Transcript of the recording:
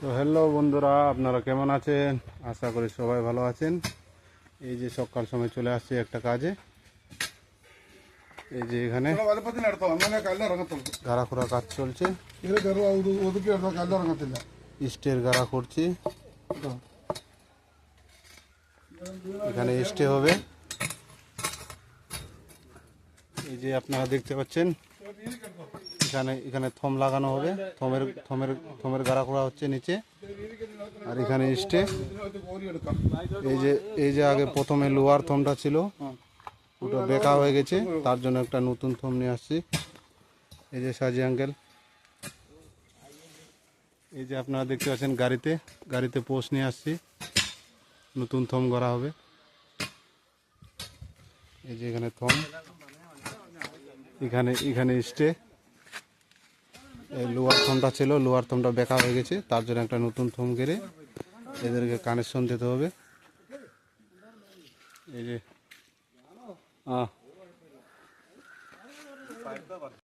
তো হ্যালো বন্ধুরা, আপনারা কেমন আছেন? আশা করি সবাই ভালো আছেন। এই যে সকাল সময় চলে আসছি একটা কাজে। এই যে এখানে গাড়া খোঁড়া কাজ চলছে, স্টের গাড়া করছি। এখানে স্টে হবে। এই যে আপনারা দেখতে পাচ্ছেন এখানে থম লাগানো হবে। থমের গাড়া করা হচ্ছে নিচে, আর এখানে স্টে। এই যে আগে প্রথমে লোহার থমটা ছিল, ওটা বেঁকা হয়ে গেছে, তার জন্য একটা নতুন থম নিয়ে আসছি। এই যে সাজি আঙ্কেল, এই যে আপনারা দেখতে পাচ্ছেন গাড়িতে পোস্ট নিয়ে আসছি, নতুন থম করা হবে। এই যে এখানে থম, এখানে স্টে। এই লোহার থমটা ছিল, লোহার থমটা বেঁকা হয়ে গেছে, তার জন্য একটা নতুন থম কেড়ে এদেরকে কানেকশন দিতে হবে। এই যে